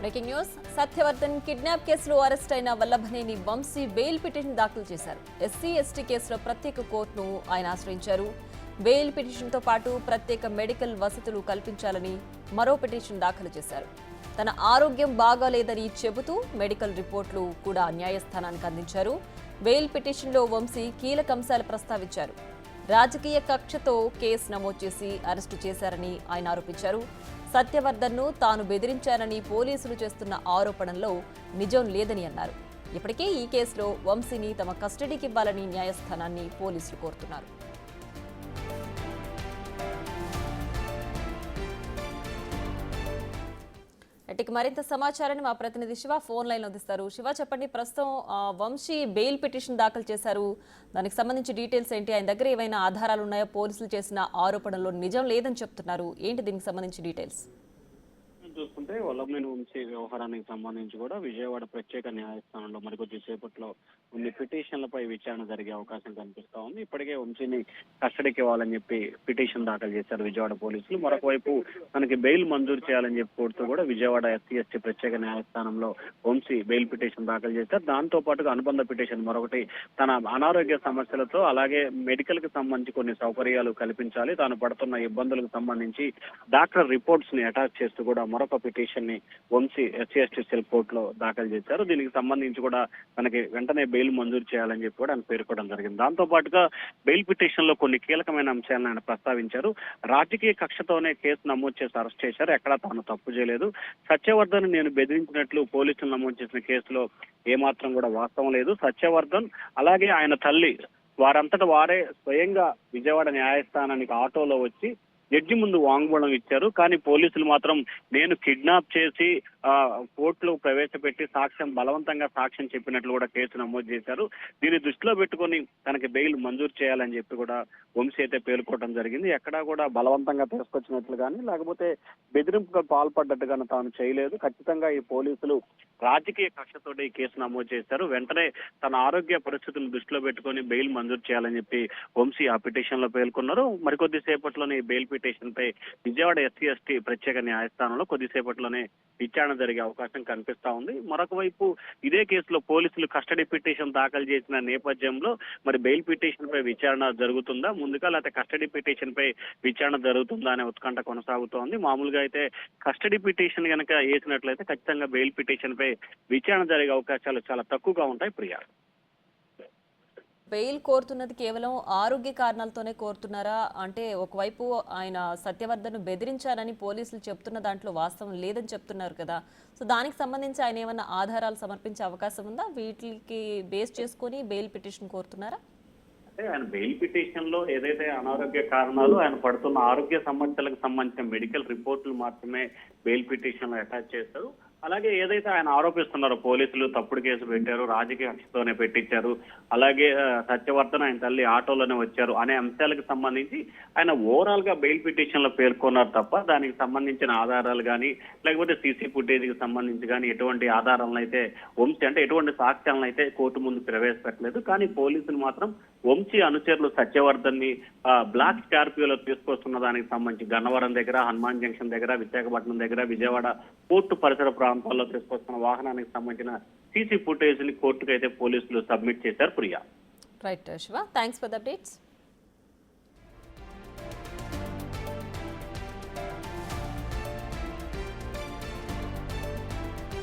Breaking news. Satyavardhan kidnap కేసులో arrest అయిన Vallabhaneni Vamsi bail petition దాఖలు చేశారు. ఎస్సీ ఎస్టీ కేసులో ప్రత్యేక కోర్టును ఆయన ఆశ్రయించారు. బెయిల్ పిటిషన్తో పాటు ప్రత్యేక మెడికల్ వసతులు కల్పించాలని మరో పిటిషన్ దాఖలు చేశారు. తన ఆరోగ్యం బాగాలేదని చెబుతూ మెడికల్ రిపోర్టులు కూడా న్యాయస్థానానికి అందించారు. బెయిల్ పిటిషన్లో వంశీ కీలక అంశాలు ప్రస్తావించారు. రాజకీయ కక్షతో కేసు నమోదు చేసి అరెస్టు చేశారని ఆయన ఆరోపించారు. సత్యవర్ధన్ను తాను బెదిరించానని పోలీసులు చేస్తున్న ఆరోపణల్లో నిజం లేదని అన్నారు. ఇప్పటికే ఈ కేసులో వంశీని తమ కస్టడీకి ఇవ్వాలని న్యాయస్థానాన్ని పోలీసులు కోరుతున్నారు. ఇక మరింత సమాచారాన్ని మా ప్రతినిధి శివ ఫోన్ లైన్లో అందిస్తారు. శివ, చెప్పండి, ప్రస్తుతం వంశీ బెయిల్ పిటిషన్ దాఖలు చేశారు. దానికి సంబంధించి డీటెయిల్స్ ఏంటి? ఆయన దగ్గర ఏవైనా ఆధారాలు ఉన్నాయా? పోలీసులు చేసిన ఆరోపణలో నిజం లేదని చెప్తున్నారు. ఏంటి దీనికి సంబంధించి డీటెయిల్స్? చూసుకుంటే వల్లభనేని వంశీ వ్యవహారానికి సంబంధించి కూడా విజయవాడ ప్రత్యేక న్యాయస్థానంలో మరికొద్ది సేపట్లో కొన్ని పిటిషన్లపై విచారణ జరిగే అవకాశం కనిపిస్తా ఉంది. ఇప్పటికే వంశీని కస్టడీకి ఇవ్వాలని చెప్పి పిటిషన్ దాఖలు చేశారు విజయవాడ పోలీసులు. మరొక వైపు తనకి బెయిల్ మంజూరు చేయాలని చెప్పి కోరుతూ కూడా విజయవాడ ఎస్సీ ఎస్టీ ప్రత్యేక న్యాయస్థానంలో వంశీ బెయిల్ పిటిషన్ దాఖలు చేశారు. దాంతో పాటుగా అనుబంధ పిటిషన్ మరొకటి, తన అనారోగ్య సమస్యలతో అలాగే మెడికల్ కి సంబంధించి కొన్ని సౌకర్యాలు కల్పించాలి, తాను పడుతున్న ఇబ్బందులకు సంబంధించి డాక్టర్ రిపోర్ట్స్ ని అటాచ్ చేస్తూ కూడా మరొక పిటిషన్ ని వంశీ ఎస్సీ ఎస్టీ సెల్ కోర్టులో దాఖలు చేశారు. దీనికి సంబంధించి కూడా తనకి వెంటనే బెయిల్ మంజూరు చేయాలని చెప్పి కూడా ఆయన పేర్కొనడం జరిగింది. దాంతో పాటుగా బెయిల్ పిటిషన్ లో కొన్ని కీలకమైన అంశాలను ఆయన ప్రస్తావించారు. రాజకీయ కక్షతోనే కేసు నమోదు చేసి అరెస్ట్ చేశారు, ఎక్కడా తాను తప్పు చేయలేదు. సత్యవర్ధన్ నేను బెదిరించినట్లు పోలీసులు నమోదు చేసిన కేసులో ఏమాత్రం కూడా వాస్తవం లేదు. సత్యవర్ధన్ అలాగే ఆయన తల్లి వారంతటా వారే స్వయంగా విజయవాడ న్యాయస్థానానికి ఆటోలో వచ్చి జడ్జి ముందు వాంగ్మూలం ఇచ్చారు. కానీ పోలీసులు మాత్రం నేను కిడ్నాప్ చేసి కోర్టులో ప్రవేశపెట్టి బలవంతంగా సాక్ష్యం చెప్పినట్లు కూడా కేసు నమోదు చేశారు. దీన్ని దృష్టిలో పెట్టుకుని తనకి బెయిల్ మంజూరు చేయాలని చెప్పి కూడా వంశీ అయితే పేర్కోవడం జరిగింది. ఎక్కడా కూడా బలవంతంగా తీసుకొచ్చినట్లు కానీ లేకపోతే బెదిరింపుగా పాల్పడ్డట్టుగాను తాను చేయలేదు. ఖచ్చితంగా ఈ పోలీసులు రాజకీయ కక్షతోటి ఈ కేసు నమోదు చేశారు. వెంటనే తన ఆరోగ్య పరిస్థితులను దృష్టిలో పెట్టుకుని బెయిల్ మంజూరు చేయాలని చెప్పి వంశీ ఆ పిటిషన్ లో పేర్కొన్నారు. మరికొద్ది సేపట్లోనే ఈ బెయిల్ పిటిషన్ పై విజయవాడ ఎస్సీ ఎస్టీ ప్రత్యేక న్యాయస్థానంలో కొద్దిసేపట్లోనే విచారణ జరిగే అవకాశం కనిపిస్తా ఉంది. మరొక వైపు ఇదే కేసులో పోలీసులు కస్టడీ పిటిషన్ దాఖలు చేసిన నేపథ్యంలో మరి బెయిల్ పిటిషన్ పై విచారణ జరుగుతుందా ముందుగా, లేకపోతే కస్టడీ పిటిషన్ పై విచారణ జరుగుతుందా అనే ఉత్కంఠ కొనసాగుతోంది. మామూలుగా అయితే కస్టడీ పిటిషన్ కనుక వేసినట్లయితే ఖచ్చితంగా బెయిల్ పిటిషన్ పై విచారణ జరిగే అవకాశాలు చాలా తక్కువగా ఉంటాయి. ప్రియా, బెయిల్ కోరుతున్నది కేవలం ఆరోగ్య కారణాలతోనే కోరుతున్నారా? అంటే ఒకవైపు ఆయన సత్యవర్ధన్ బెదిరించారని పోలీసులు చెప్తున్న దాంట్లో వాస్తవం లేదని చెప్తున్నారు కదా. సో దానికి సంబంధించి ఆయన ఏమన్నా ఆధారాలు సమర్పించే అవకాశం ఉందా? వీటికి బేస్ చేసుకొని బెయిల్ పిటిషన్ కోరుతున్నారా? అంటే ఆయన బెయిల్ పిటిషన్ లో ఏదైతే అనారోగ్య కారణాలు, ఆయన పడుతున్న ఆరోగ్య సమస్యలకు సంబంధించిన మెడికల్ రిపోర్టులు మాత్రమే బెయిల్ పిటిషన్ లో అటాచ్ చేస్తారు. అలాగే ఏదైతే ఆయన ఆరోపిస్తున్నారో పోలీసులు తప్పుడు కేసు పెట్టారు, రాజకీయ కక్షతోనే పెట్టించారు, అలాగే సత్యవర్ధన్ ఆయన తల్లి ఆటోలోనే వచ్చారు అనే అంశాలకు సంబంధించి ఆయన ఓవరాల్ గా బెయిల్ పిటిషన్ లో పేర్కొన్నారు తప్ప దానికి సంబంధించిన ఆధారాలు కానీ లేకపోతే సీసీ ఫుటేజ్ కి సంబంధించి కానీ ఎటువంటి ఆధారాలను అయితే వంశీ అంటే ఎటువంటి సాక్ష్యాలను అయితే కోర్టు ముందు ప్రవేశపెట్టలేదు. కానీ పోలీసులు మాత్రం వంశీ అనుచరులు సత్యవర్ధన్ ని బ్లాక్ స్కార్పియోలో తీసుకొస్తున్న దానికి సంబంధించి గన్నవరం దగ్గర, హనుమాన్ జంక్షన్ దగ్గర, విశాఖపట్నం దగ్గర, విజయవాడ కోర్టు పరిసర ప్రాంతాల్లో తీసుకొస్తున్న వాహనానికి సంబంధించిన సీసీ ఫుటేజ్ ని కోర్టుకు అయితే పోలీసులు సబ్మిట్ చేశారు. Priya, right Shiva, thanks for the updates.